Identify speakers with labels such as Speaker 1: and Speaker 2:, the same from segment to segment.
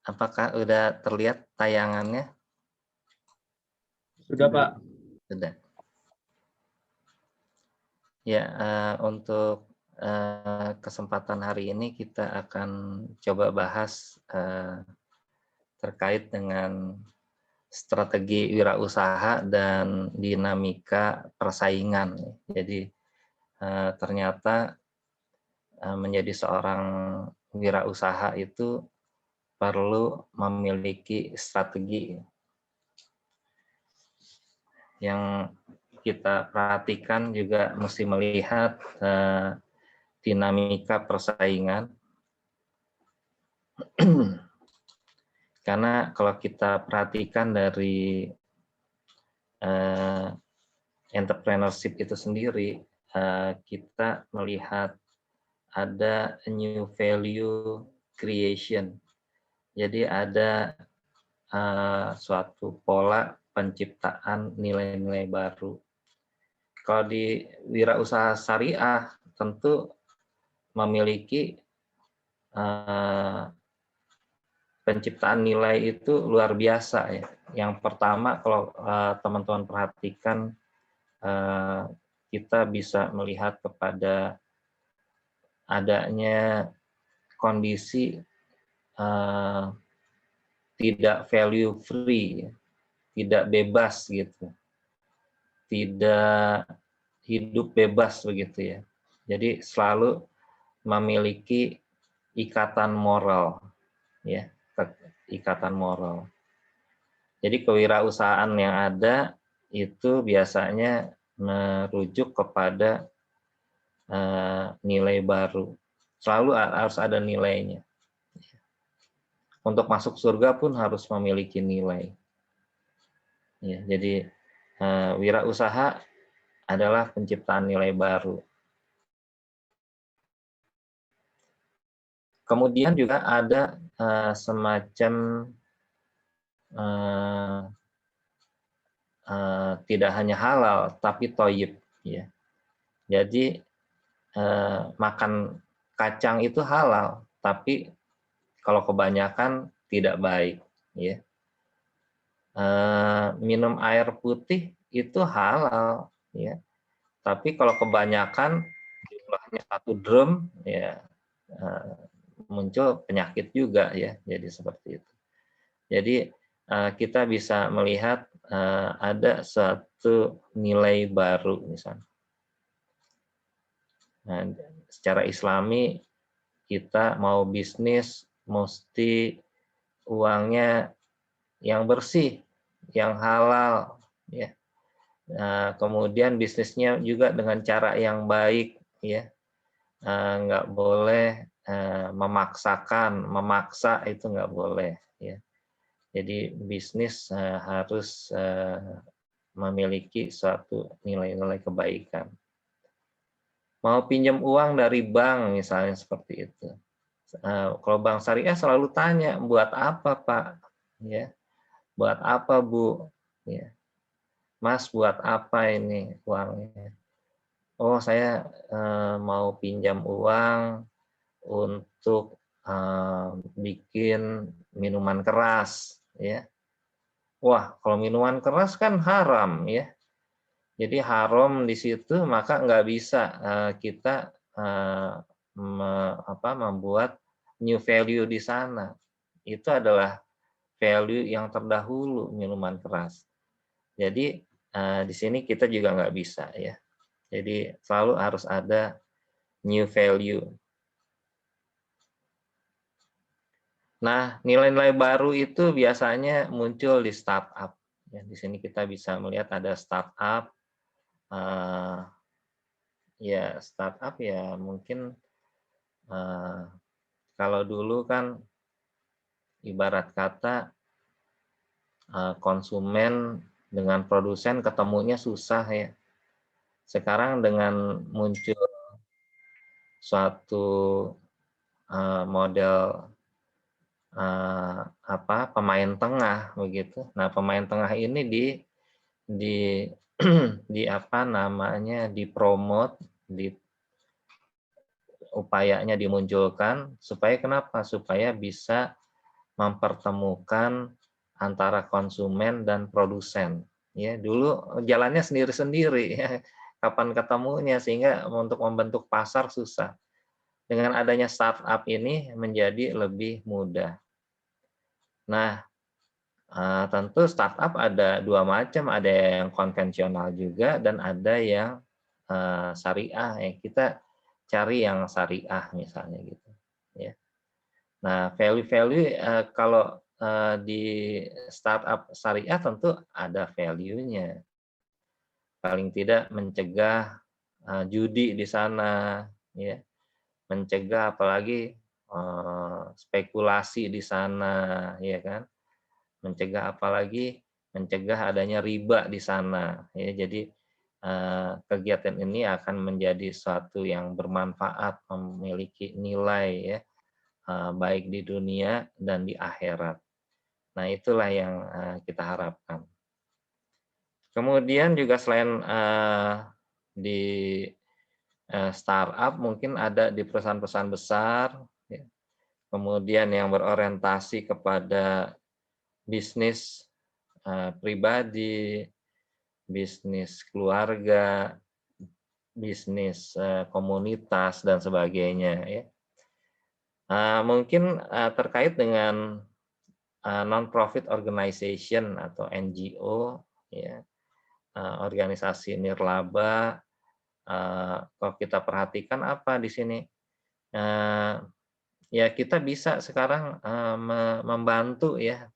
Speaker 1: Apakah udah terlihat tayangannya?
Speaker 2: Sudah, Pak.
Speaker 1: Sudah. Ya, untuk kesempatan hari ini kita akan coba bahas terkait dengan strategi wirausaha dan dinamika persaingan. Jadi ternyata menjadi seorang wirausaha itu perlu memiliki strategi yang kita perhatikan, juga mesti melihat dinamika persaingan. Karena kalau kita perhatikan dari entrepreneurship itu sendiri, kita melihat ada new value creation. Jadi ada suatu pola penciptaan nilai-nilai baru. Kalau di wirausaha syariah tentu memiliki penciptaan nilai itu luar biasa ya. Yang pertama, kalau teman-teman perhatikan, kita bisa melihat kepada adanya kondisi tidak value free, tidak bebas gitu, tidak hidup bebas begitu ya. Jadi selalu memiliki ikatan moral, ya, ikatan moral. Jadi kewirausahaan yang ada itu biasanya merujuk kepada nilai baru. Selalu harus ada nilainya. Untuk masuk surga pun harus memiliki nilai. Ya, jadi wirausaha adalah penciptaan nilai baru. Kemudian juga ada semacam tidak hanya halal tapi thayyib, ya. Jadi makan kacang itu halal, tapi kalau kebanyakan tidak baik, ya. Minum air putih itu halal, ya. Tapi kalau kebanyakan jumlahnya 1 drum, ya muncul penyakit juga, ya. Jadi seperti itu. Jadi kita bisa melihat ada suatu nilai baru misalnya. Nah, secara Islami kita mau bisnis mesti uangnya yang bersih, yang halal, ya. Kemudian bisnisnya juga dengan cara yang baik, ya. Nggak boleh memaksa itu nggak boleh, ya. Jadi bisnis harus memiliki suatu nilai-nilai kebaikan. Mau pinjam uang dari bank misalnya seperti itu. Kalau bank syariah selalu tanya, buat apa Pak? Ya, buat apa Bu? Ya. Mas, buat apa ini uangnya? Oh, saya mau pinjam uang untuk bikin minuman keras, ya. Wah, kalau minuman keras kan haram, ya. Jadi haram di situ, maka nggak bisa kita membuat new value di sana. Itu adalah value yang terdahulu, minuman keras. Jadi di sini kita juga nggak bisa, ya. Jadi selalu harus ada new value. Nah, nilai-nilai baru itu biasanya muncul di startup. Ya, di sini kita bisa melihat ada startup. Ya, startup ya mungkin kalau dulu kan ibarat kata konsumen dengan produsen ketemunya susah, ya. Sekarang dengan muncul suatu model pemain tengah begitu. Nah, pemain tengah ini dipromot, upayanya dimunculkan supaya kenapa? Supaya bisa mempertemukan antara konsumen dan produsen. Ya, dulu jalannya sendiri-sendiri ya, kapan ketemunya, sehingga untuk membentuk pasar susah. Dengan adanya startup ini menjadi lebih mudah. Nah, tentu startup ada dua macam, ada yang konvensional juga dan ada yang syariah. Ya, kita cari yang syariah misalnya gitu. Ya. Nah, value-value kalau di startup syariah tentu ada value-nya. Paling tidak mencegah judi di sana, ya, mencegah apalagi spekulasi di sana, ya kan, mencegah apalagi mencegah adanya riba di sana, ya. Jadi kegiatan ini akan menjadi suatu yang bermanfaat, memiliki nilai, ya, baik di dunia dan di akhirat. Nah, itulah yang kita harapkan. Kemudian juga selain di startup, mungkin ada di perusahaan-perusahaan besar, ya. Kemudian yang berorientasi kepada bisnis pribadi, bisnis keluarga, bisnis komunitas dan sebagainya, ya. Mungkin terkait dengan non-profit organization atau NGO, ya, organisasi nirlaba. Kalau kita perhatikan apa di sini, ya kita bisa sekarang membantu, ya,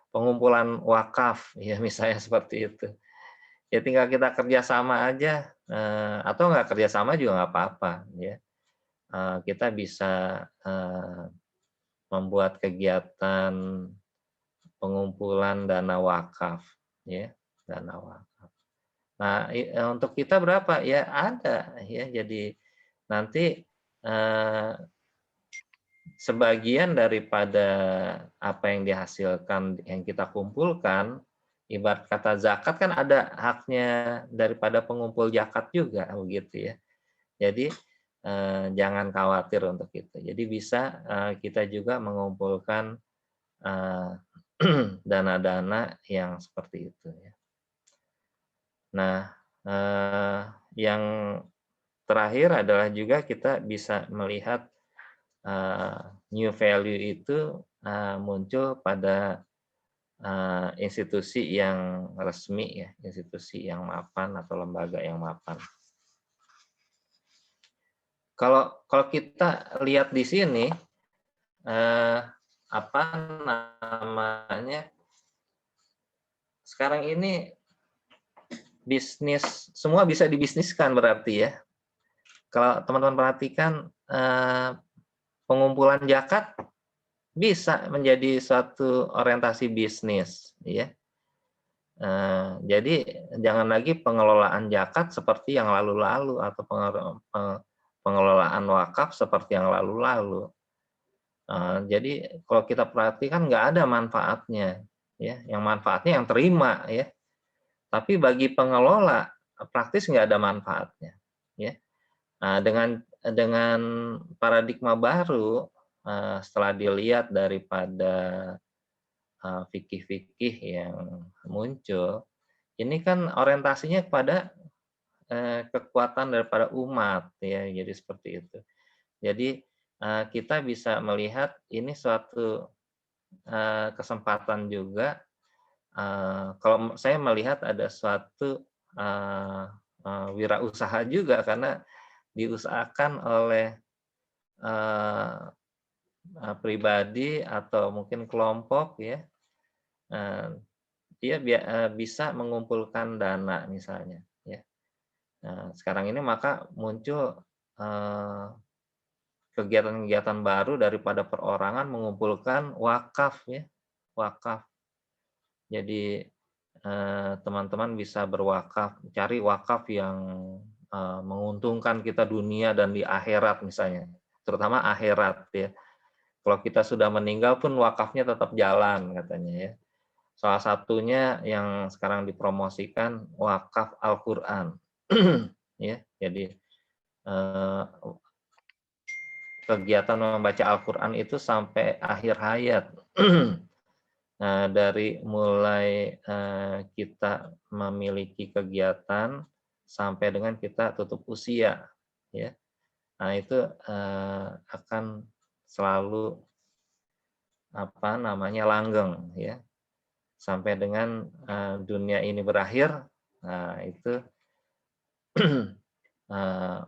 Speaker 1: pengumpulan wakaf, ya, misalnya seperti itu. Ya tinggal kita kerjasama aja, atau nggak kerjasama juga nggak apa-apa, ya. Kita bisa membuat kegiatan pengumpulan dana wakaf, ya, dana wakaf. Nah, untuk kita berapa? Ya ada, ya. Jadi nanti sebagian daripada apa yang dihasilkan, yang kita kumpulkan, ibarat kata zakat kan ada haknya daripada pengumpul zakat juga, begitu ya. Jadi jangan khawatir untuk itu. Jadi bisa kita juga mengumpulkan dana-dana yang seperti itu, ya. Nah, yang terakhir adalah juga kita bisa melihat new value itu muncul pada institusi yang resmi, ya, institusi yang mapan atau lembaga yang mapan. Kalau kita lihat di sini, apa namanya, sekarang ini bisnis semua bisa dibisniskan berarti, ya. Kalau teman-teman perhatikan, pengumpulan zakat bisa menjadi suatu orientasi bisnis, ya. Jadi jangan lagi pengelolaan zakat seperti yang lalu-lalu atau pengelolaan wakaf seperti yang lalu-lalu. Jadi kalau kita perhatikan nggak ada manfaatnya, ya. Yang manfaatnya yang terima, ya. Tapi bagi pengelola praktis nggak ada manfaatnya, ya. Nah, dengan paradigma baru, setelah dilihat daripada fikih-fikih yang muncul, ini kan orientasinya kepada kekuatan daripada umat, ya, jadi seperti itu. Jadi kita bisa melihat ini suatu kesempatan juga. Kalau saya melihat ada suatu wirausaha juga, karena diusahakan oleh pribadi atau mungkin kelompok, ya. Dia bisa mengumpulkan dana misalnya, ya. Nah, sekarang ini maka muncul kegiatan-kegiatan baru daripada perorangan mengumpulkan wakaf, ya, wakaf. Jadi teman-teman bisa berwakaf, cari wakaf yang menguntungkan kita dunia dan di akhirat misalnya, terutama akhirat, ya. Kalau kita sudah meninggal pun wakafnya tetap jalan katanya, ya. Salah satunya yang sekarang dipromosikan wakaf Al-Qur'an. Ya, jadi kegiatan membaca Al-Quran itu sampai akhir hayat. Nah, dari mulai kita memiliki kegiatan sampai dengan kita tutup usia, ya. Nah, itu akan selalu apa namanya langgeng, ya, sampai dengan dunia ini berakhir. Nah, itu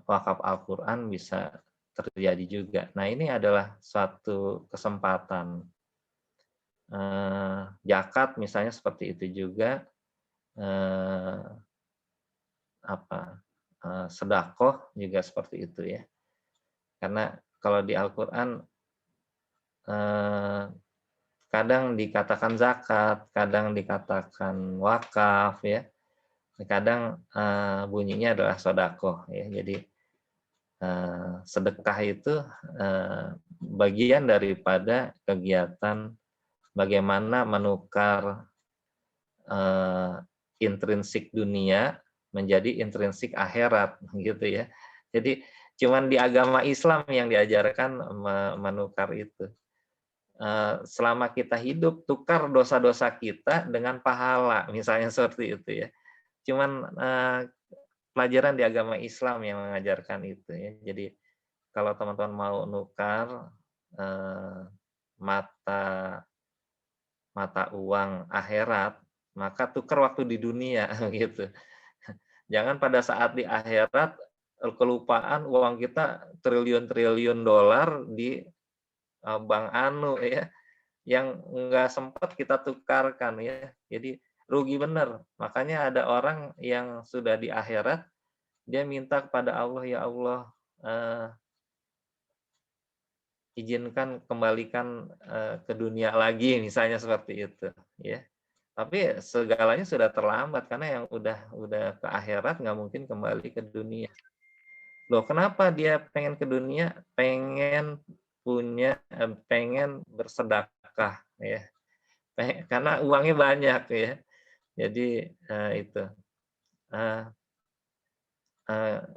Speaker 1: wakaf Al-Quran bisa terjadi juga. Nah, ini adalah suatu kesempatan. Zakat misalnya seperti itu juga, sedekah juga seperti itu ya. Karena kalau di Al-Quran kadang dikatakan zakat, kadang dikatakan wakaf ya, kadang bunyinya adalah sedekah ya. Jadi sedekah itu bagian daripada kegiatan bagaimana menukar intrinsik dunia menjadi intrinsik akhirat gitu ya. Jadi cuman di agama Islam yang diajarkan menukar itu. Selama kita hidup, tukar dosa-dosa kita dengan pahala, misalnya seperti itu ya. Cuman pelajaran di agama Islam yang mengajarkan itu ya. Jadi kalau teman-teman mau nukar mata uang akhirat, maka tukar waktu di dunia gitu. Jangan pada saat di akhirat kelupaan uang kita triliun-triliun dolar di bank anu ya, yang nggak sempat kita tukarkan ya. Jadi rugi benar. Makanya ada orang yang sudah di akhirat, dia minta kepada Allah, ya Allah, izinkan kembalikan ke dunia lagi, misalnya seperti itu ya. Tapi segalanya sudah terlambat karena yang udah ke akhirat nggak mungkin kembali ke dunia. Loh, kenapa dia pengen ke dunia? Pengen bersedekah ya. Karena uangnya banyak ya. Jadi itu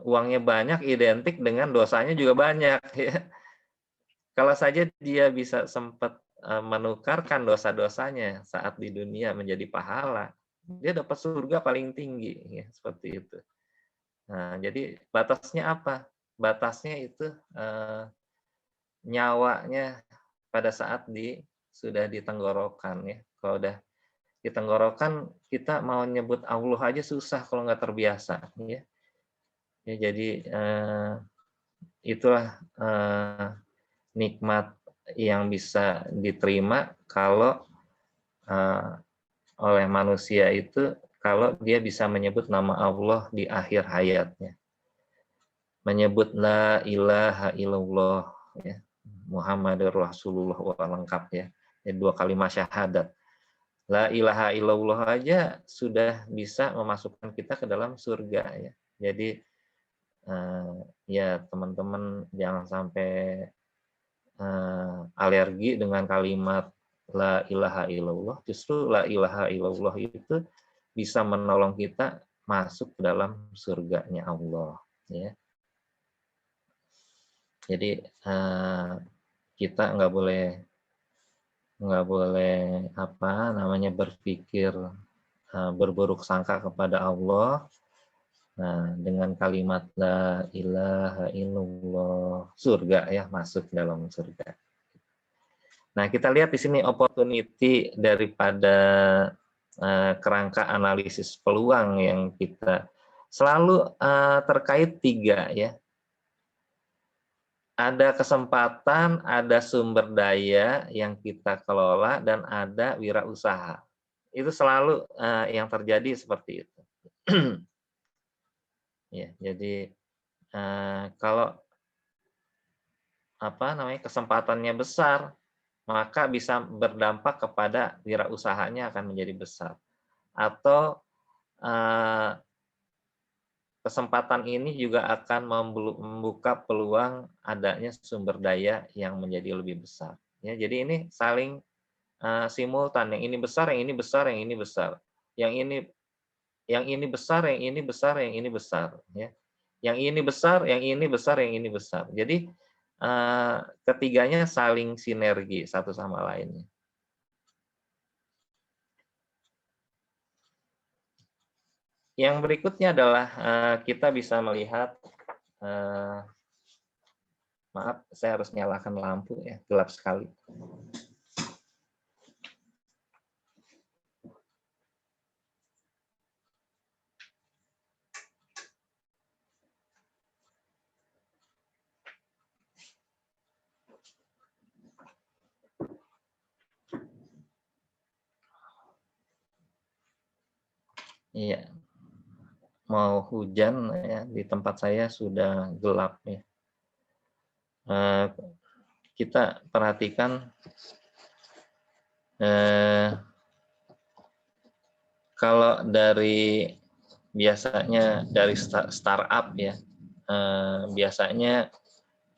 Speaker 1: uangnya banyak identik dengan dosanya juga banyak ya. Kalau saja dia bisa sempat menukarkan dosa-dosanya saat di dunia menjadi pahala, dia dapat surga paling tinggi ya, seperti itu. Nah, jadi batasnya apa? Batasnya itu nyawanya pada saat sudah di tenggorokan ya. Kalau udah di tenggorokan, kita mau nyebut Allah aja susah kalau nggak terbiasa ya. Ya, jadi itulah nikmat yang bisa diterima kalau oleh manusia itu kalau dia bisa menyebut nama Allah di akhir hayatnya. Menyebut la ilaha illallah ya. Muhammadur Rasulullah lengkap ya. Jadi 2 kalimat syahadat. La ilaha illallah aja sudah bisa memasukkan kita ke dalam surga ya. Jadi ya teman-teman jangan sampai alergi dengan kalimat la ilaha illallah. Justru la ilaha illallah itu bisa menolong kita masuk ke dalam surganya Allah ya. Jadi kita nggak boleh berpikir berburuk sangka kepada Allah. Nah, dengan kalimat la ilaha illallah, surga ya, masuk dalam surga. Nah, kita lihat di sini opportunity daripada kerangka analisis peluang yang kita selalu terkait 3 ya. Ada kesempatan, ada sumber daya yang kita kelola, dan ada wirausaha. Itu selalu yang terjadi seperti itu. Ya, jadi kalau kesempatannya besar, maka bisa berdampak kepada wirausahanya akan menjadi besar. Atau kesempatan ini juga akan membuka peluang adanya sumber daya yang menjadi lebih besar. Ya, jadi ini saling simultan. Yang ini besar, yang ini besar, yang ini besar. Yang ini besar, yang ini besar, yang ini besar. Ya. Yang ini besar, yang ini besar, yang ini besar. Jadi ketiganya saling sinergi satu sama lainnya. Yang berikutnya adalah kita bisa melihat, maaf saya harus nyalakan lampu ya, gelap sekali. Iya, mau hujan ya, di tempat saya sudah gelap ya. Kita perhatikan kalau dari biasanya dari startup ya, biasanya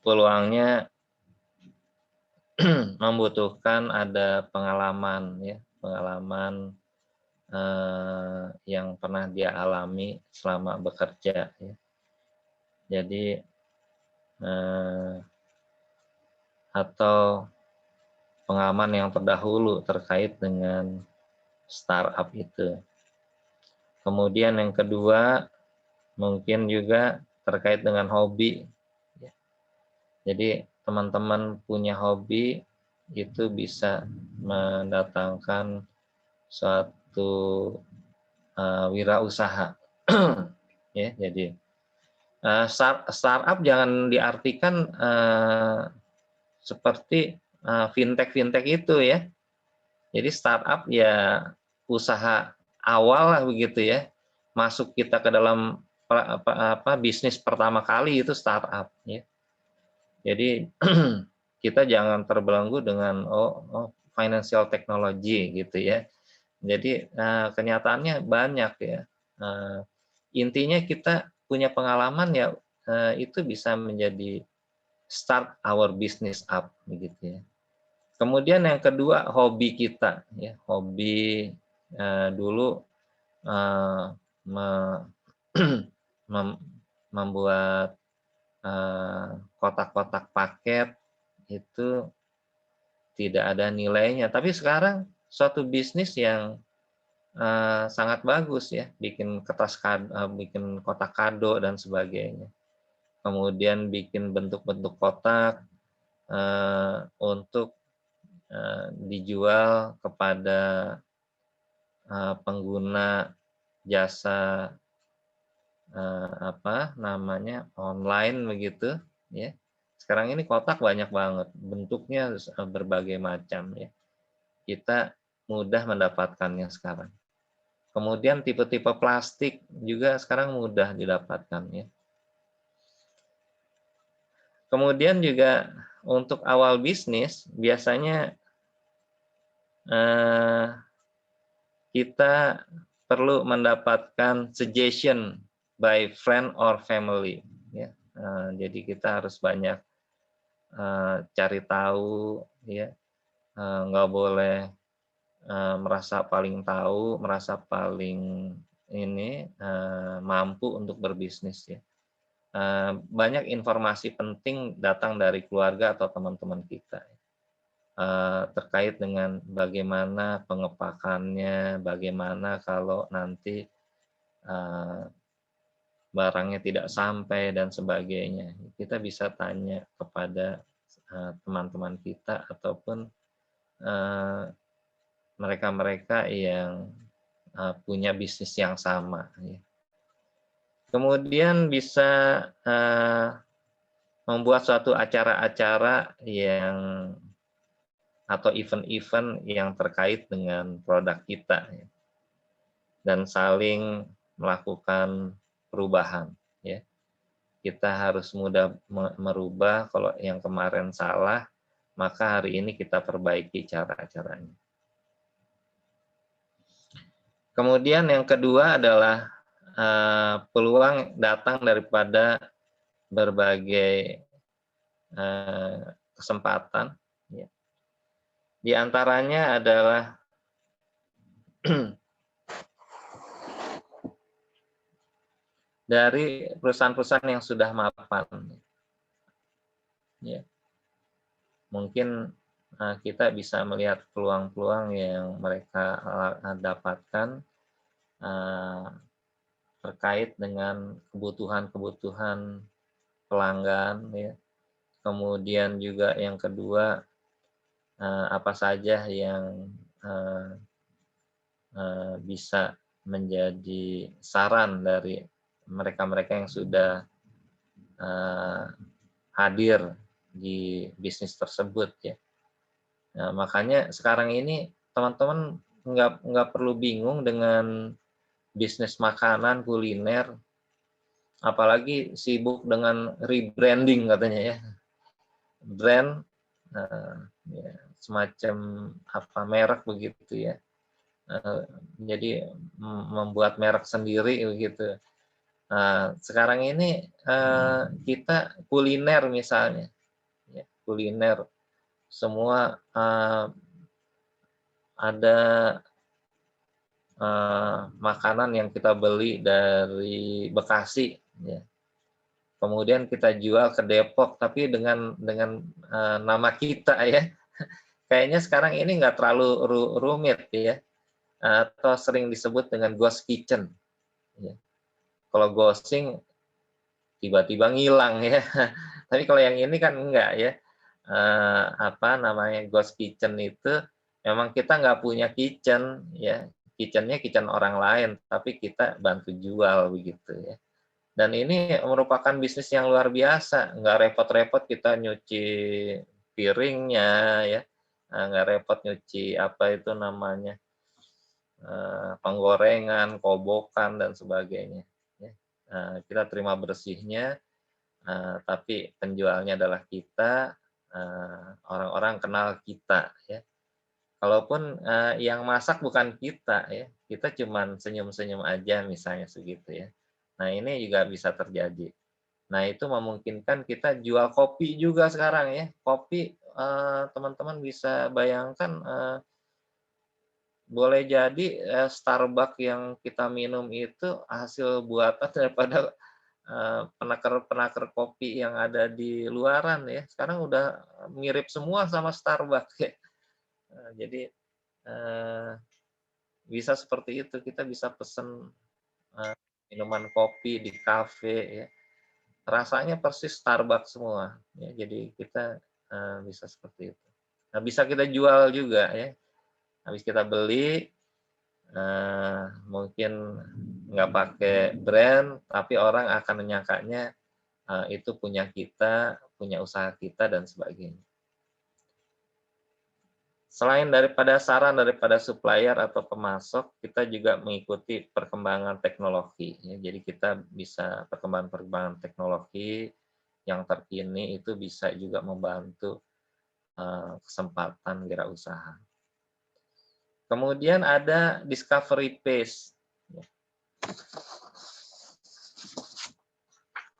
Speaker 1: peluangnya membutuhkan ada pengalaman ya, pengalaman yang pernah dia alami selama bekerja ya. Jadi atau pengalaman yang terdahulu terkait dengan startup itu. Kemudian yang kedua mungkin juga terkait dengan hobi. Jadi teman-teman punya hobi itu bisa mendatangkan suatu wirausaha. Ya, jadi startup jangan diartikan seperti fintech itu ya. Jadi startup ya usaha awal lah begitu ya. Masuk kita ke dalam bisnis pertama kali itu startup ya. Jadi kita jangan terbelenggu dengan financial technology gitu ya. Jadi kenyataannya banyak ya. Intinya kita punya pengalaman ya, itu bisa menjadi start our business up begitu ya. Kemudian yang kedua hobi kita ya, hobi dulu membuat kotak-kotak paket itu tidak ada nilainya, tapi sekarang suatu bisnis yang sangat bagus ya, bikin kertas kado, bikin kotak kado dan sebagainya. Kemudian bikin bentuk-bentuk kotak untuk dijual kepada pengguna jasa online begitu ya. Sekarang ini kotak banyak banget, bentuknya berbagai macam ya. Kita mudah mendapatkannya sekarang. Kemudian tipe-tipe plastik juga sekarang mudah didapatkan ya. Kemudian juga untuk awal bisnis biasanya kita perlu mendapatkan suggestion by friend or family ya. Jadi kita harus banyak cari tahu ya, nggak boleh merasa paling tahu, merasa paling mampu untuk berbisnis ya. Banyak informasi penting datang dari keluarga atau teman-teman kita terkait dengan bagaimana pengepakannya, bagaimana kalau nanti barangnya tidak sampai dan sebagainya. Kita bisa tanya kepada teman-teman kita ataupun mereka-mereka yang punya bisnis yang sama. Kemudian bisa membuat suatu acara-acara yang atau event-event yang terkait dengan produk kita dan saling melakukan perubahan. Ya. Kita harus mudah merubah, kalau yang kemarin salah, maka hari ini kita perbaiki cara-caranya. Kemudian yang kedua adalah peluang datang daripada berbagai kesempatan. Ya. Di antaranya adalah dari perusahaan-perusahaan yang sudah mapan. ya. Mungkin kita bisa melihat peluang-peluang yang mereka dapatkan terkait dengan kebutuhan-kebutuhan pelanggan, ya. Kemudian juga yang kedua, apa saja yang bisa menjadi saran dari mereka-mereka yang sudah hadir di bisnis tersebut, ya. Nah, makanya sekarang ini teman-teman nggak perlu bingung dengan bisnis makanan, kuliner, apalagi sibuk dengan rebranding katanya, ya. Brand, ya, semacam apa merek begitu, ya. Jadi membuat merek sendiri begitu. Nah, sekarang ini kita kuliner misalnya, ya, kuliner semua ada makanan yang kita beli dari Bekasi, ya. Kemudian kita jual ke Depok, tapi dengan nama kita, ya. Kayaknya sekarang ini nggak terlalu rumit, ya. Atau sering disebut dengan ghost kitchen, ya. Kalau ghosting tiba-tiba ngilang, ya. Tapi kalau yang ini kan enggak, ya. Apa namanya, ghost kitchen itu memang kita nggak punya kitchen, ya. Kitchen-nya kitchen orang lain, tapi kita bantu jual begitu, ya. Dan ini merupakan bisnis yang luar biasa, nggak repot-repot kita nyuci piringnya, ya. Nggak repot nyuci apa itu namanya, penggorengan, kobokan, dan sebagainya, ya. Kita terima bersihnya, tapi penjualnya adalah kita, orang-orang kenal kita, ya. Kalaupun yang masak bukan kita, ya, kita cuman senyum-senyum aja misalnya segitu, ya. Nah, ini juga bisa terjadi. Nah, itu memungkinkan kita jual kopi juga sekarang, ya. Kopi, teman-teman bisa bayangkan, boleh jadi Starbucks yang kita minum itu hasil buatan daripada penakar-penakar kopi yang ada di luaran, ya. Sekarang udah mirip semua sama Starbucks, ya. Jadi bisa seperti itu, kita bisa pesen minuman kopi di kafe, ya. Rasanya persis Starbucks semua, ya. Jadi kita bisa seperti itu. Nah, bisa kita jual juga, ya. Habis kita beli, mungkin nggak pakai brand, tapi orang akan menyangkanya itu punya kita, punya usaha kita, dan sebagainya. Selain daripada saran daripada supplier atau pemasok, kita juga mengikuti perkembangan teknologi, ya. Jadi kita bisa perkembangan teknologi yang terkini itu bisa juga membantu kesempatan wirausaha. Kemudian ada discovery phase.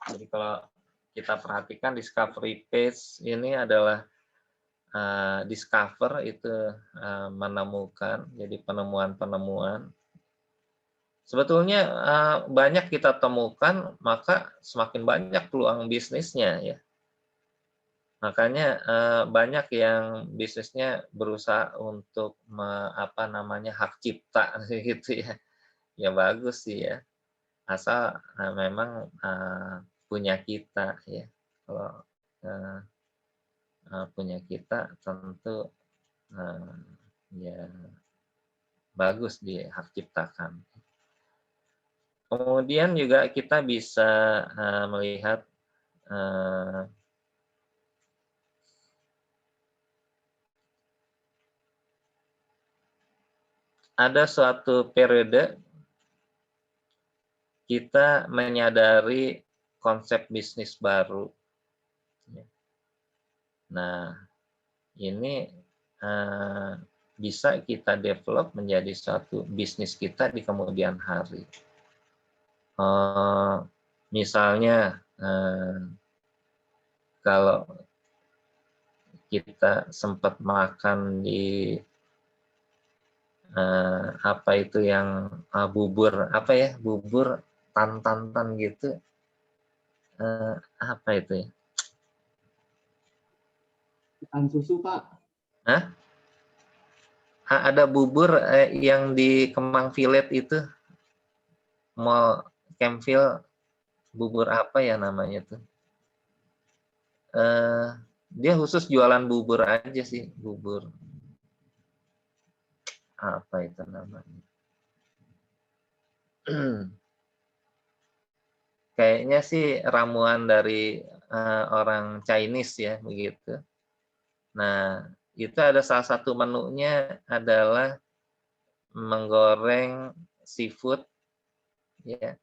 Speaker 1: Jadi kalau kita perhatikan discovery phase ini adalah discover itu menemukan, jadi penemuan-penemuan. Sebetulnya banyak kita temukan, maka semakin banyak peluang bisnisnya, ya. Makanya banyak yang bisnisnya berusaha untuk apa namanya, hak cipta gitu, ya. Ya bagus sih, ya. Asal memang punya kita, ya. Kalau punya kita tentu ya bagus di hak ciptakan. Kemudian juga kita bisa melihat ada suatu periode kita menyadari konsep bisnis baru. Nah, ini bisa kita develop menjadi suatu bisnis kita di kemudian hari. Misalnya, kalau kita sempat makan di apa itu yang bubur, apa ya, bubur tan gitu, apa itu ya?
Speaker 2: Ikan susu, Pak.
Speaker 1: Hah? Ada bubur yang di Kemang Village itu, Mall Campville, bubur apa ya namanya tuh? Dia khusus jualan bubur aja sih, bubur apa itu namanya? Kayaknya sih ramuan dari orang Chinese ya begitu. Nah, itu ada salah satu menunya adalah menggoreng seafood ya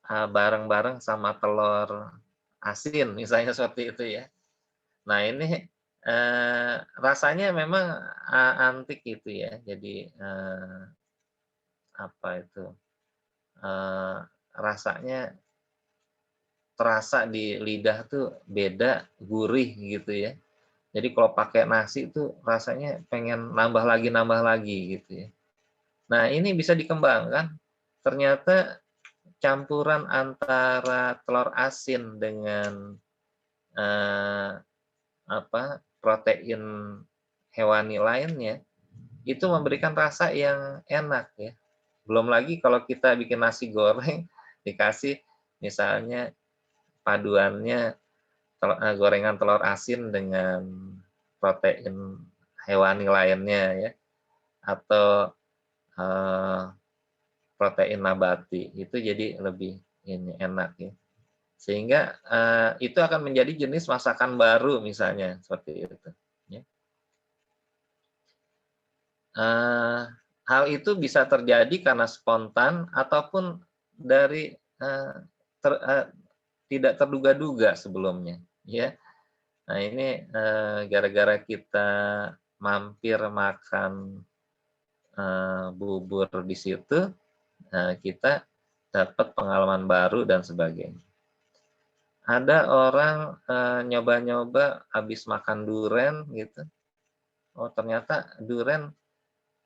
Speaker 1: bareng-bareng sama telur asin misalnya seperti itu ya. Nah ini rasanya memang antik gitu ya. Jadi apa itu rasanya terasa di lidah tuh beda, gurih gitu ya. Jadi kalau pakai nasi tuh rasanya pengen nambah lagi gitu ya. Nah ini bisa dikembangkan. Ternyata campuran antara telur asin dengan eh, protein hewani lainnya itu memberikan rasa yang enak ya. Belum lagi kalau kita bikin nasi goreng dikasih misalnya paduannya gorengan telur asin dengan protein hewani lainnya ya atau eh, protein nabati itu jadi lebih ini enak ya. Sehingga itu akan menjadi jenis masakan baru misalnya seperti itu. Ya. Hal itu bisa terjadi karena spontan ataupun dari tidak terduga-duga sebelumnya. Ya. Nah ini gara-gara kita mampir makan bubur di situ, kita dapat pengalaman baru dan sebagainya. Ada orang nyoba-nyoba habis makan duren gitu. Oh ternyata duren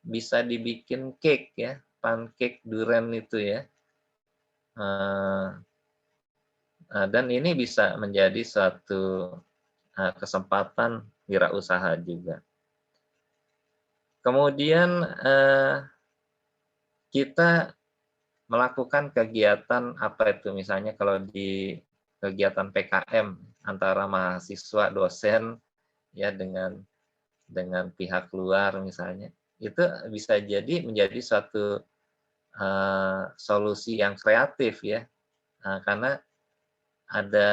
Speaker 1: bisa dibikin cake ya, pancake duren itu ya. Dan ini bisa menjadi suatu kesempatan wirausaha juga. Kemudian kita melakukan kegiatan apa itu misalnya kalau di kegiatan PKM antara mahasiswa dosen ya dengan pihak luar misalnya itu bisa jadi menjadi suatu solusi yang kreatif ya karena ada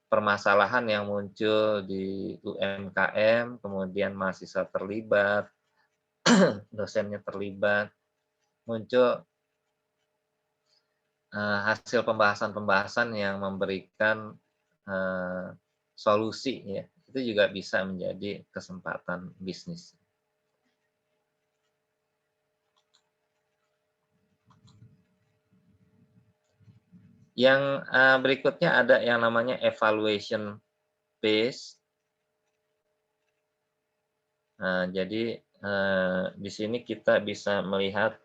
Speaker 1: permasalahan yang muncul di UMKM kemudian mahasiswa terlibat dosennya terlibat muncul hasil pembahasan-pembahasan yang memberikan solusi ya itu juga bisa menjadi kesempatan bisnis. Yang berikutnya ada yang namanya evaluation phase. Jadi di sini kita bisa melihat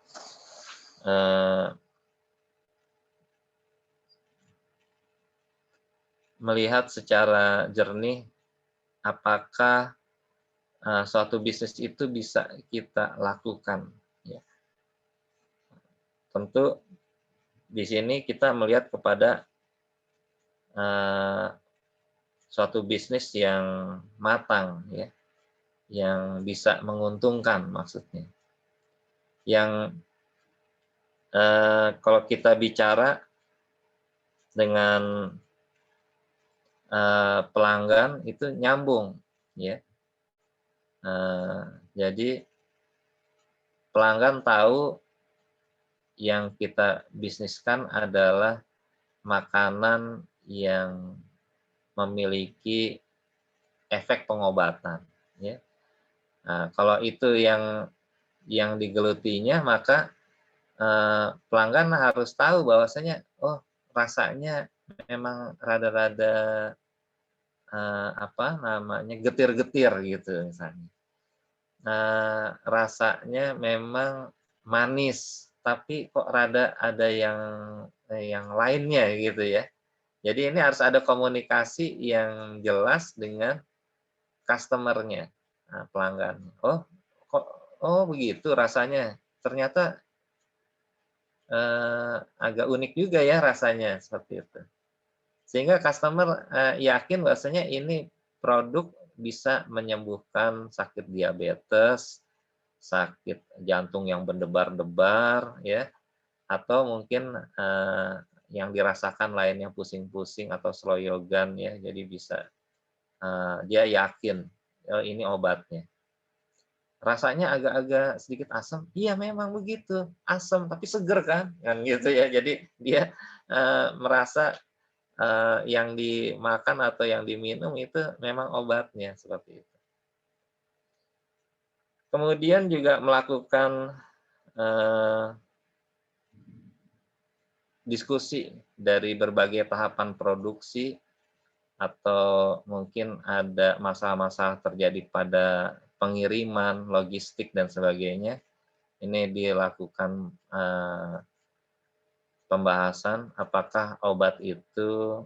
Speaker 1: secara jernih apakah suatu bisnis itu bisa kita lakukan. Ya. Tentu di sini kita melihat kepada suatu bisnis yang matang, ya, yang bisa menguntungkan maksudnya. Yang kalau kita bicara dengan pelanggan itu nyambung, ya. Jadi pelanggan tahu yang kita bisniskan adalah makanan yang memiliki efek pengobatan. Ya. Nah, kalau itu yang digelutinya, maka pelanggan harus tahu bahwasanya, oh rasanya memang rada-rada getir-getir gitu misalnya. Rasanya memang manis, tapi kok rada ada yang lainnya gitu ya. Jadi ini harus ada komunikasi yang jelas dengan customer-nya, pelanggan. Oh begitu rasanya. Ternyata agak unik juga ya rasanya, seperti itu. Sehingga customer, yakin bahwasanya ini produk bisa menyembuhkan sakit diabetes, sakit jantung yang berdebar-debar ya, atau mungkin, yang dirasakan lainnya pusing-pusing atau sloyogan ya, jadi bisa, dia yakin, oh ini obatnya. Rasanya agak-agak sedikit asam, iya memang begitu, asam tapi seger kan gitu ya. Jadi dia, merasa, yang dimakan atau yang diminum itu memang obatnya, seperti itu. Kemudian juga melakukan, eee, diskusi dari berbagai tahapan produksi atau mungkin ada masalah-masalah terjadi pada pengiriman, logistik dan sebagainya. Ini dilakukan, pembahasan apakah obat itu,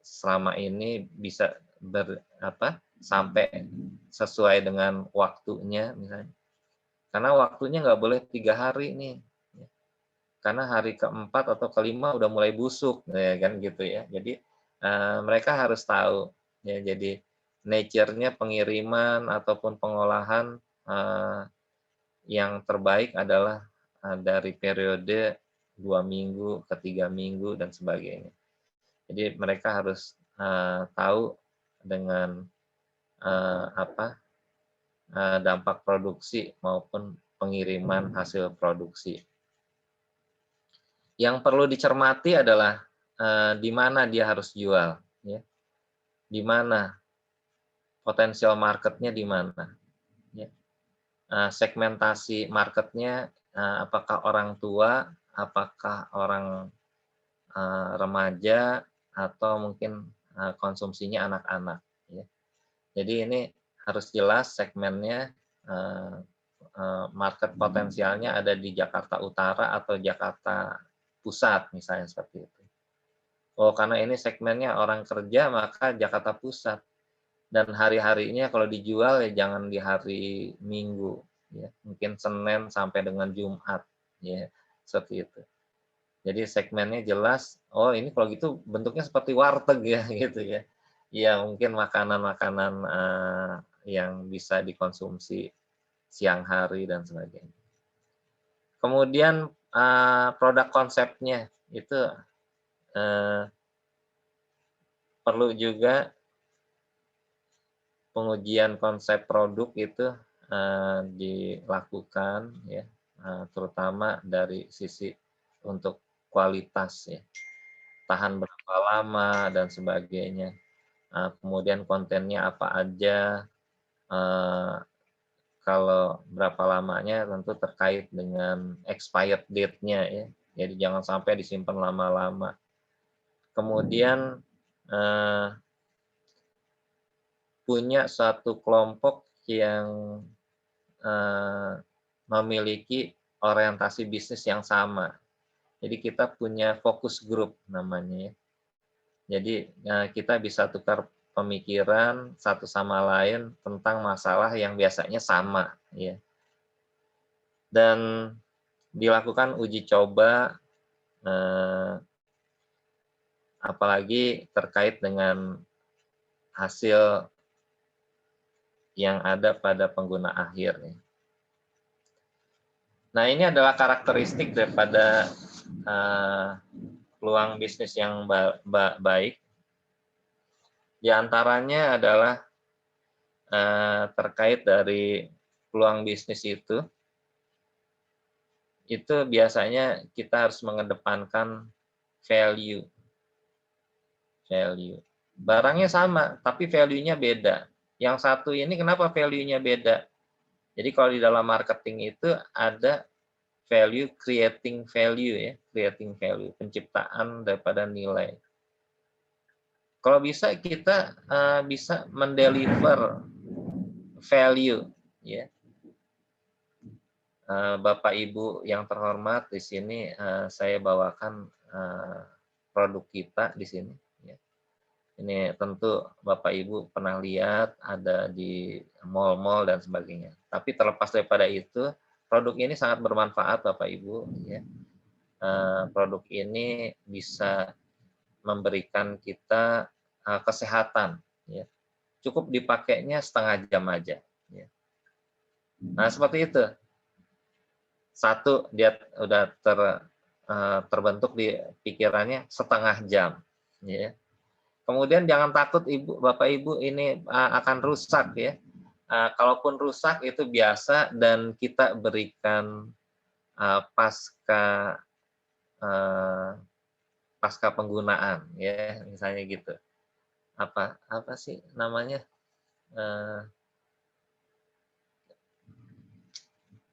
Speaker 1: selama ini bisa sampai sesuai dengan waktunya misalnya. Karena waktunya nggak boleh 3 hari nih, ya. Karena hari keempat atau kelima udah mulai busuk, ya kan gitu ya. Jadi, mereka harus tahu, ya jadi nature-nya pengiriman ataupun pengolahan, yang terbaik adalah, dari periode 2 minggu ke 3 minggu dan sebagainya. Jadi mereka harus, tahu dengan, dampak produksi maupun pengiriman hasil produksi. Yang perlu dicermati adalah, di mana dia harus jual, ya. Di mana potensial market-nya di mana, ya. Segmentasi market-nya, apakah orang tua, apakah orang, remaja, atau mungkin, konsumsinya anak-anak, ya. Jadi ini harus jelas segmennya, eee eee, market potensialnya ada di Jakarta Utara atau Jakarta Pusat, misalnya seperti itu. Oh, karena ini segmennya orang kerja, maka Jakarta Pusat. Dan hari-harinya kalau dijual ya jangan di hari Minggu, ya. Mungkin Senin sampai dengan Jumat, ya, seperti itu. Jadi segmennya jelas, oh ini kalau gitu bentuknya seperti warteg ya, gitu ya. Ya mungkin makanan-makanan, yang bisa dikonsumsi siang hari dan sebagainya. Kemudian, produk konsepnya itu, eee, perlu juga pengujian konsep produk itu, dilakukan ya, terutama dari sisi untuk kualitas ya, tahan berapa lama dan sebagainya. Kemudian kontennya apa aja, eee, kalau berapa lamanya tentu terkait dengan expired date-nya ya, jadi jangan sampai disimpan lama-lama. Kemudian, eee punya satu kelompok yang, eee, memiliki orientasi bisnis yang sama. Jadi kita punya fokus group namanya ya. Jadi, kita bisa tukar pemikiran satu sama lain tentang masalah yang biasanya sama, ya. Dan dilakukan uji coba, eee, apalagi terkait dengan hasil yang ada pada pengguna akhir, ya. Nah, ini adalah karakteristik daripada, peluang bisnis yang baik. Di antaranya adalah, terkait dari peluang bisnis itu biasanya kita harus mengedepankan value. Value. Barangnya sama, tapi value-nya beda. Yang satu ini kenapa value-nya beda? Jadi kalau di dalam marketing itu ada value, creating value ya, creating value, penciptaan daripada nilai. Kalau bisa kita, bisa mendeliver value ya. Bapak Ibu yang terhormat, di sini, saya bawakan, produk kita di sini ya. Ini tentu Bapak Ibu pernah lihat ada di mall-mall dan sebagainya. Tapi terlepas daripada itu, produk ini sangat bermanfaat Bapak Ibu, ya. Produk ini bisa memberikan kita kesehatan, ya. Cukup dipakainya setengah jam aja, ya. Nah, seperti itu. Satu, dia udah terbentuk di pikirannya setengah jam, ya. Kemudian jangan takut Bapak Ibu ini akan rusak, ya. Kalaupun rusak itu biasa dan kita berikan pasca penggunaan, ya, misalnya gitu. Apa sih namanya?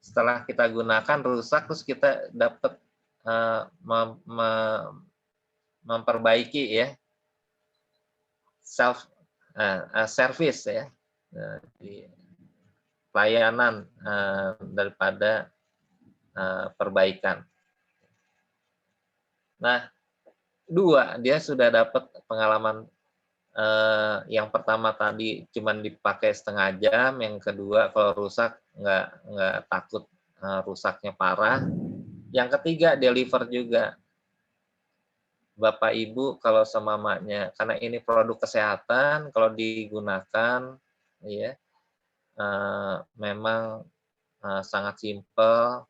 Speaker 1: Setelah kita gunakan rusak, terus kita dapat memperbaiki, ya, service, ya, di pelayanan daripada perbaikan. Nah, dua, dia sudah dapat pengalaman. Yang pertama tadi cuman dipakai setengah jam, yang kedua kalau rusak nggak takut rusaknya parah. Yang ketiga, deliver juga. Bapak Ibu kalau semamanya, karena ini produk kesehatan, kalau digunakan, ya, memang sangat simpel,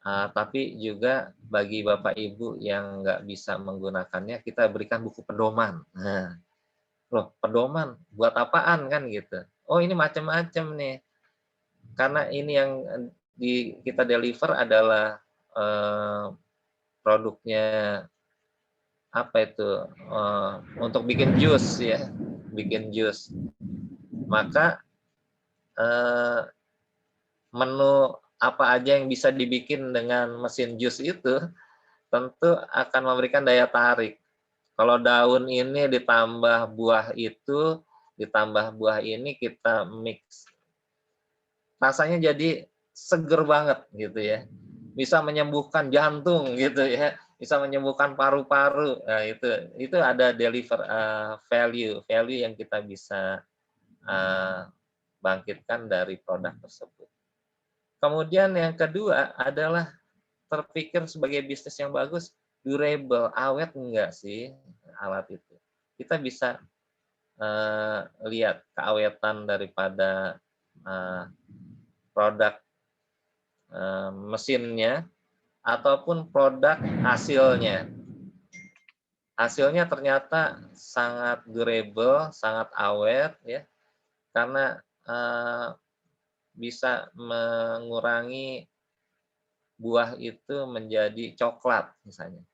Speaker 1: tapi juga bagi Bapak Ibu yang nggak bisa menggunakannya, kita berikan buku pedoman. Nah, loh, pedoman buat apaan kan gitu. Oh, ini macam-macam nih. Karena ini yang kita deliver adalah produknya apa itu? Untuk bikin jus, ya. Bikin jus. Maka menu apa aja yang bisa dibikin dengan mesin jus itu tentu akan memberikan daya tarik. Kalau daun ini ditambah buah itu, ditambah buah ini kita mix, rasanya jadi seger banget gitu ya. Bisa menyembuhkan jantung gitu ya, bisa menyembuhkan paru-paru. Nah, itu ada deliver value yang kita bisa bangkitkan dari produk tersebut. Kemudian yang kedua adalah terpikir sebagai bisnis yang bagus, durable, awet enggak sih alat itu. Kita bisa lihat keawetan daripada produk mesinnya ataupun produk hasilnya. Hasilnya ternyata sangat durable, sangat awet, ya, karena bisa mengurangi buah itu menjadi coklat misalnya,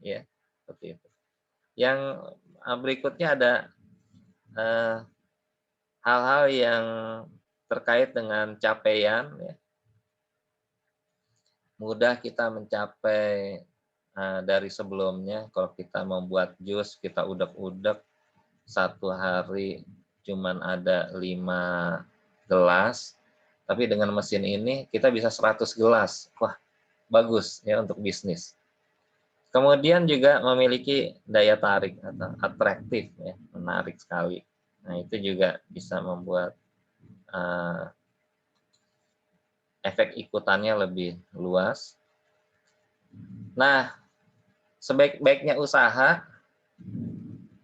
Speaker 1: ya, seperti itu. Yang berikutnya ada hal-hal yang terkait dengan capaian, ya. Mudah kita mencapai dari sebelumnya. Kalau kita membuat jus, kita udek-udek satu hari cuman ada 5 gelas, tapi dengan mesin ini kita bisa 100 gelas. Wah, bagus ya untuk bisnis. Kemudian juga memiliki daya tarik atau atraktif, ya, menarik sekali. Nah, itu juga bisa membuat efek ikutannya lebih luas. Nah, sebaik-baiknya usaha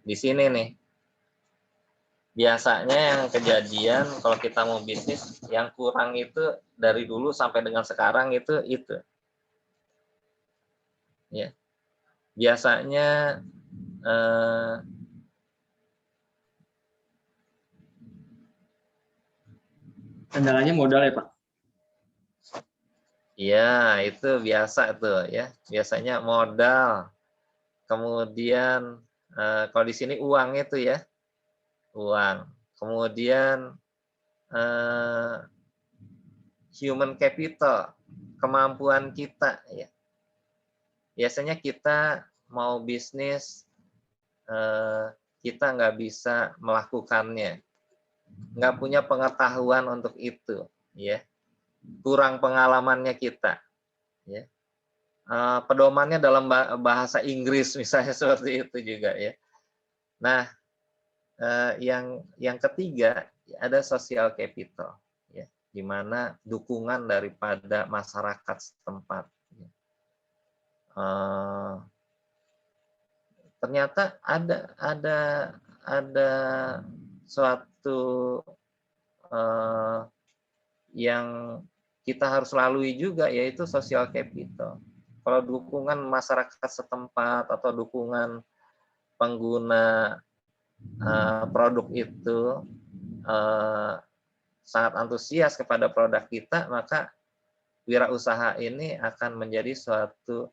Speaker 1: di sini nih. Biasanya yang kejadian kalau kita mau bisnis, yang kurang itu dari dulu sampai dengan sekarang itu. Ya. Biasanya
Speaker 2: kendalanya modal ya, Pak?
Speaker 1: Ya, itu biasa tuh ya. Biasanya modal. Kemudian kalau di sini uang itu ya. Uang. Kemudian human capital, kemampuan kita, ya. Biasanya kita mau bisnis, kita nggak bisa melakukannya, nggak punya pengetahuan untuk itu, ya. Kurang pengalamannya kita, ya. Pedomannya dalam bahasa Inggris misalnya seperti itu juga, ya. Nah, Yang ketiga ada social capital, ya, di mana dukungan daripada masyarakat setempat. Ternyata ada suatu yang kita harus lalui juga, yaitu social capital. Kalau dukungan masyarakat setempat atau dukungan pengguna produk itu sangat antusias kepada produk kita, maka wirausaha ini akan menjadi suatu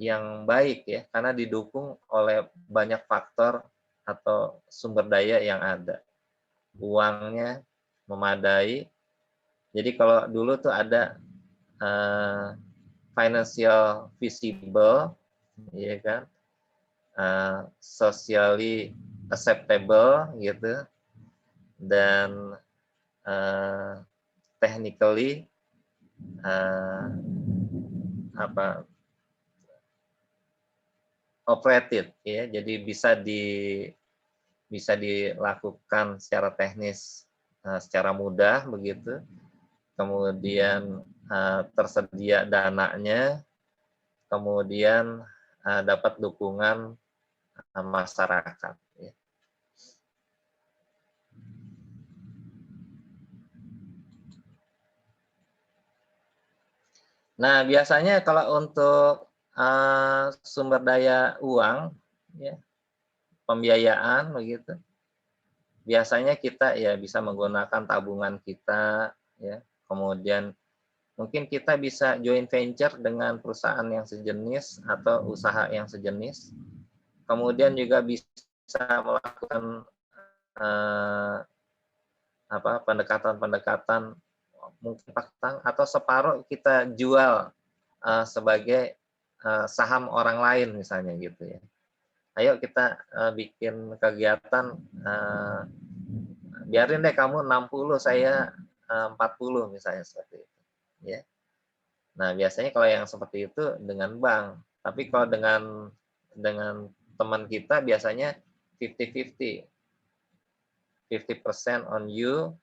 Speaker 1: yang baik, ya, karena didukung oleh banyak faktor atau sumber daya yang ada. Uangnya memadai. Jadi kalau dulu tuh ada financial visible, ya kan, socially acceptable gitu, dan technically operated, ya, jadi bisa dilakukan secara teknis secara mudah begitu, kemudian tersedia dananya, kemudian dapat dukungan masyarakat. Ya. Nah, biasanya kalau untuk sumber daya uang, ya, pembiayaan begitu, biasanya kita ya bisa menggunakan tabungan kita, ya, kemudian mungkin kita bisa joint venture dengan perusahaan yang sejenis atau usaha yang sejenis, kemudian juga bisa melakukan pendekatan mungkin pakang atau separuh kita jual sebagai saham orang lain misalnya gitu, ya. Ayo kita bikin kegiatan, biarin deh kamu 60, saya 40 misalnya, seperti itu, ya. Nah, biasanya kalau yang seperti itu dengan bank, tapi kalau dengan teman kita biasanya 50-50. 50% on you,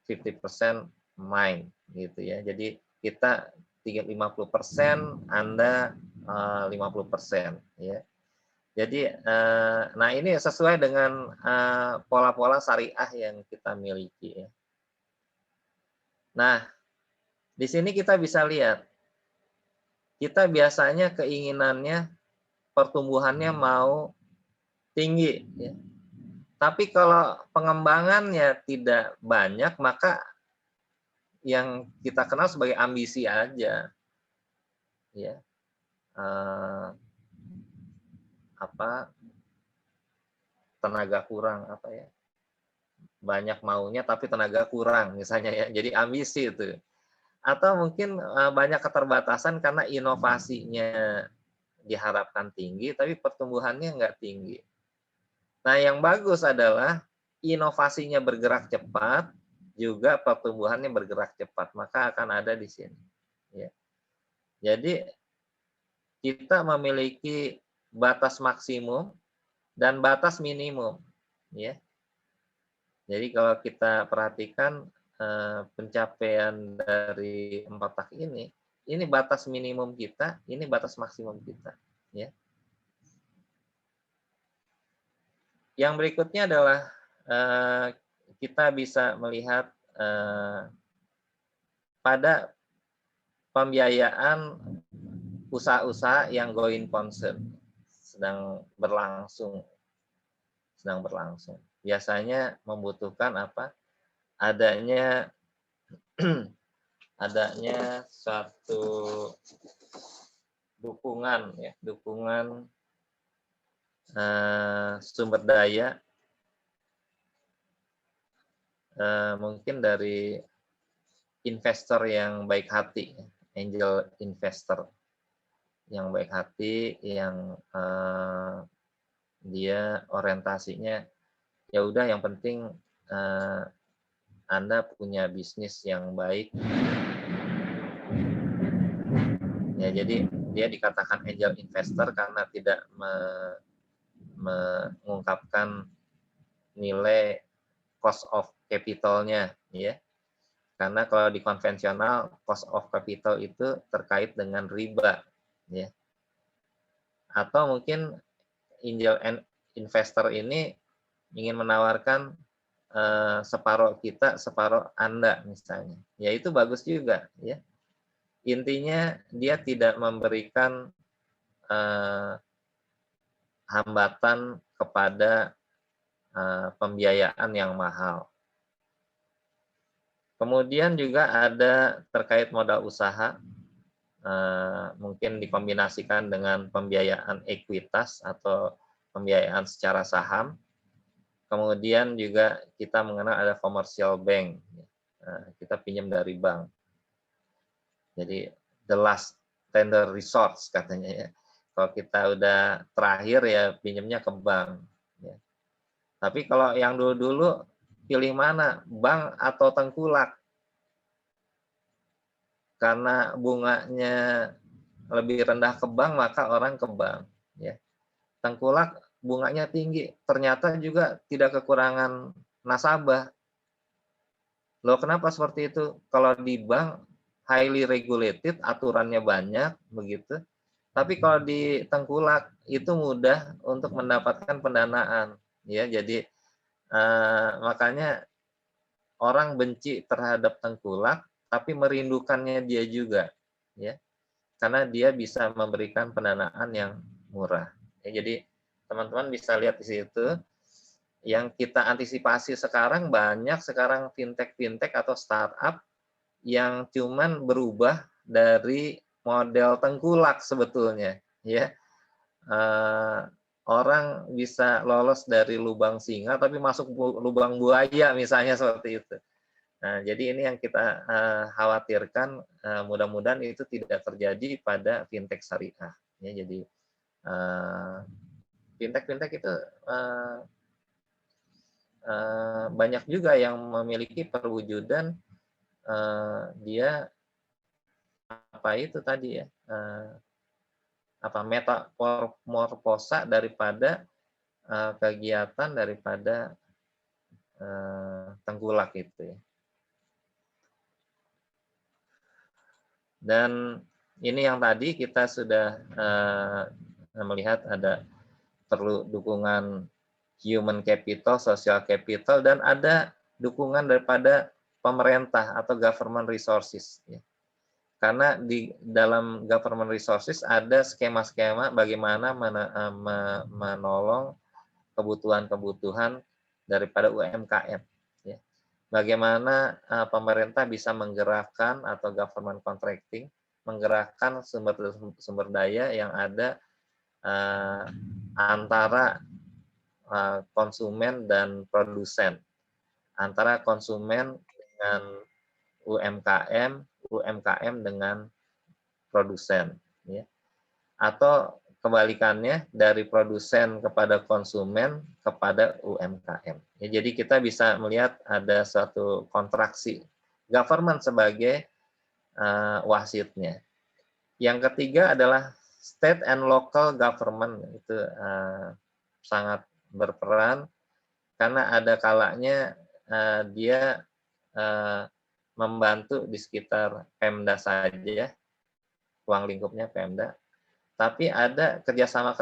Speaker 1: 50% mine, gitu ya. Jadi kita 50%, Anda 50%, ya. Jadi, nah ini sesuai dengan pola-pola syariah yang kita miliki, ya. Nah, di sini kita bisa lihat, kita biasanya keinginannya pertumbuhannya mau tinggi, ya. Tapi kalau pengembangannya tidak banyak, maka yang kita kenal sebagai ambisi aja, ya. Tenaga kurang, banyak maunya tapi tenaga kurang misalnya, ya. Jadi ambisi itu. Atau mungkin banyak keterbatasan karena inovasinya diharapkan tinggi tapi pertumbuhannya nggak tinggi. Nah, yang bagus adalah inovasinya bergerak cepat, juga pertumbuhannya bergerak cepat, maka akan ada di sini. Ya. Jadi kita memiliki batas maksimum dan batas minimum, ya. Jadi kalau kita perhatikan pencapaian dari 4 tak ini batas minimum kita, ini batas maksimum kita, ya. Yang berikutnya adalah kita bisa melihat pada pembiayaan usaha-usaha yang going concern, sedang berlangsung. Biasanya membutuhkan adanya suatu dukungan, ya, sumber daya, mungkin dari investor yang baik hati, angel investor yang baik hati, yang dia orientasinya ya udah yang penting Anda punya bisnis yang baik, ya. Jadi dia dikatakan angel investor karena tidak mengungkapkan nilai cost of capital-nya, ya. Karena kalau di konvensional cost of capital itu terkait dengan riba, ya. Atau mungkin angel investor ini ingin menawarkan separuh kita, separuh Anda misalnya. Ya itu bagus juga, ya. Intinya dia tidak memberikan hambatan kepada pembiayaan yang mahal. Kemudian juga ada terkait modal usaha, mungkin dikombinasikan dengan pembiayaan ekuitas atau pembiayaan secara saham. Kemudian juga kita mengenal ada commercial bank, kita pinjam dari bank. Jadi the last tender resource katanya, ya. Kalau kita udah terakhir ya pinjamnya ke bank. Ya. Tapi kalau yang dulu-dulu pilih mana, bank atau tengkulak? Karena bunganya lebih rendah ke bank, maka orang ke bank. Ya. Tengkulak bunganya tinggi, ternyata juga tidak kekurangan nasabah. Loh kenapa seperti itu? Kalau di bank highly regulated, aturannya banyak, begitu. Tapi kalau di tengkulak itu mudah untuk mendapatkan pendanaan. Ya, jadi makanya orang benci terhadap tengkulak, tapi merindukannya dia juga, ya, karena dia bisa memberikan pendanaan yang murah. Ya, jadi teman-teman bisa lihat di situ, yang kita antisipasi sekarang banyak sekarang fintech atau startup yang cuman berubah dari model tengkulak sebetulnya, ya. Orang bisa lolos dari lubang singa tapi masuk lubang buaya misalnya seperti itu. Nah, jadi ini yang kita khawatirkan, mudah-mudahan itu tidak terjadi pada fintech syariah. Ya, jadi fintech itu banyak juga yang memiliki perwujudan dia apa itu tadi ya, apa metamorfosa daripada kegiatan daripada tengkulak itu ya. Dan ini yang tadi kita sudah melihat ada perlu dukungan human capital, social capital, dan ada dukungan daripada pemerintah atau government resources. Ya. Karena di dalam government resources ada skema-skema bagaimana menolong kebutuhan-kebutuhan daripada UMKM. Ya. Bagaimana pemerintah bisa menggerakkan atau government contracting, menggerakkan sumber daya yang ada antara konsumen dan produsen, antara konsumen dengan UMKM dengan produsen, ya. Atau kebalikannya dari produsen kepada konsumen kepada UMKM. Ya, jadi kita bisa melihat ada suatu kontraksi government sebagai wasitnya. Yang ketiga adalah state and local government, itu sangat berperan karena ada kalanya dia membantu di sekitar Pemda saja, ruang lingkupnya Pemda, tapi ada kerjasama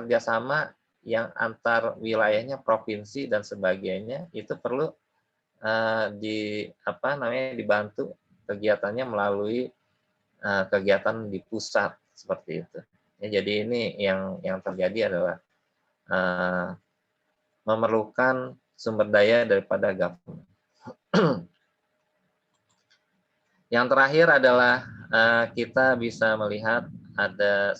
Speaker 1: yang antar wilayahnya, provinsi dan sebagainya, itu perlu dibantu kegiatannya melalui kegiatan di pusat seperti itu. Ya, jadi ini yang terjadi adalah memerlukan sumber daya daripada government. Yang terakhir adalah kita bisa melihat ada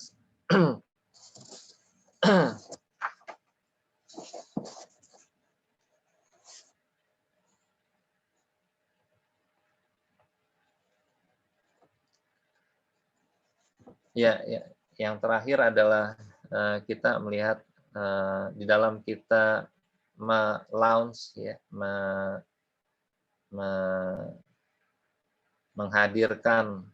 Speaker 1: ya, yang terakhir adalah kita melihat di dalam kita launch ya, menghadirkan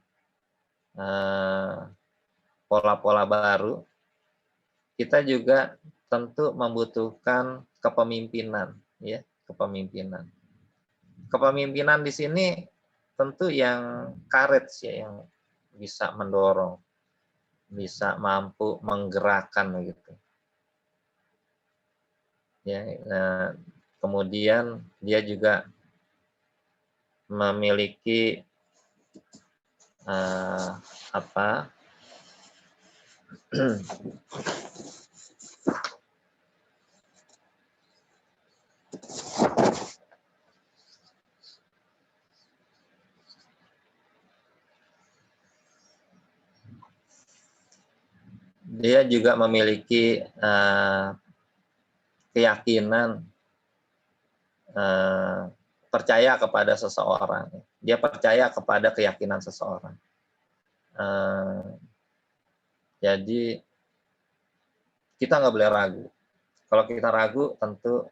Speaker 1: pola-pola baru, kita juga tentu membutuhkan kepemimpinan, ya, kepemimpinan. Kepemimpinan di sini tentu yang courage, ya, yang bisa mendorong, bisa mampu menggerakkan gitu. Ya, kemudian dia juga memiliki apa? Dia juga memiliki keyakinan, percaya kepada seseorang. Dia percaya kepada keyakinan seseorang. Jadi kita nggak boleh ragu. Kalau kita ragu, tentu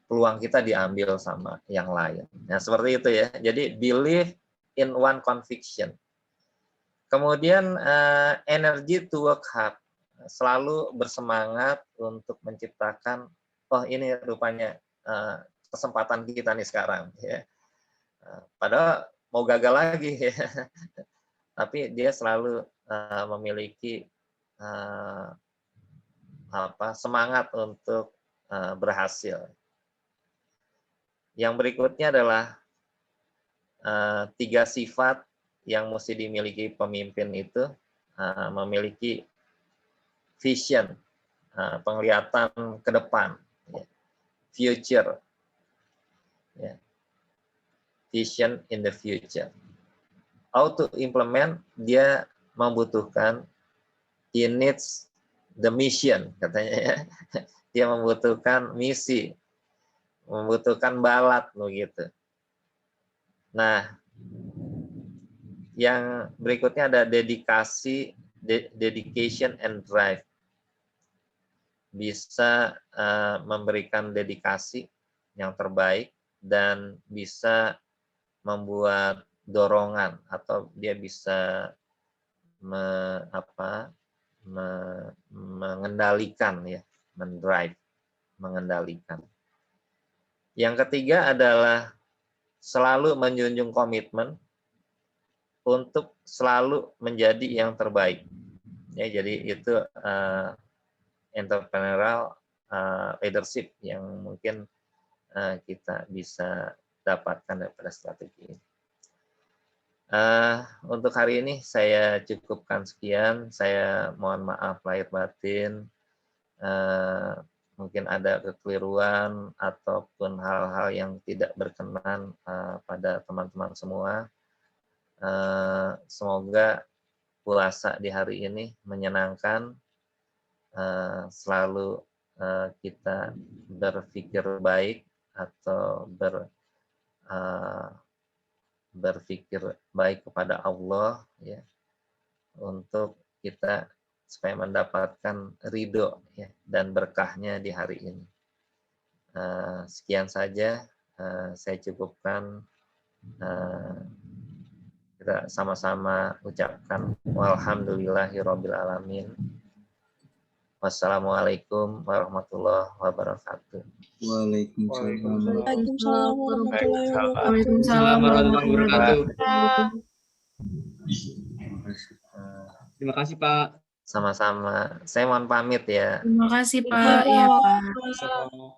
Speaker 1: peluang kita diambil sama yang lain. Nah, seperti itu ya. Jadi believe in one conviction. Kemudian energy to work hard, selalu bersemangat untuk menciptakan, oh ini rupanya kesempatan kita nih sekarang, ya. Padahal mau gagal lagi, ya. Tapi dia selalu memiliki semangat untuk berhasil. Yang berikutnya adalah 3 sifat yang mesti dimiliki pemimpin itu, memiliki vision, penglihatan ke depan, ya. Future, ya. Vision in the future. How to implement, dia membutuhkan, he needs the mission, katanya, ya. Dia membutuhkan misi, membutuhkan balat begitu. Nah, yang berikutnya ada dedikasi, dedication and drive. Bisa memberikan dedikasi yang terbaik dan bisa membuat dorongan, atau dia bisa mengendalikan, ya, mendrive, mengendalikan. Yang ketiga adalah selalu menjunjung komitmen untuk selalu menjadi yang terbaik. Ya, jadi itu entrepreneurial leadership yang mungkin kita bisa dapatkan daripada strategi ini. Untuk hari ini saya cukupkan sekian. Saya mohon maaf lahir batin. Mungkin ada kekeliruan ataupun hal-hal yang tidak berkenan pada teman-teman semua. Semoga puasa di hari ini menyenangkan. Selalu kita berpikir baik atau berpikir baik kepada Allah, ya, untuk kita supaya mendapatkan ridho, ya, dan berkahnya di hari ini. Sekian saja saya cukupkan. Kita sama-sama ucapkan walhamdulillahirabbil alamin. Wassalamualaikum warahmatullahi wabarakatuh.
Speaker 3: Waalaikumsalam warahmatullahi wabarakatuh.
Speaker 2: Waalaikumsalam warahmatullahi wabarakatuh. Terima kasih, Pak.
Speaker 1: Sama-sama. Saya mohon pamit, ya.
Speaker 3: Terima kasih, Pak. Iya, Pak.
Speaker 2: Sama.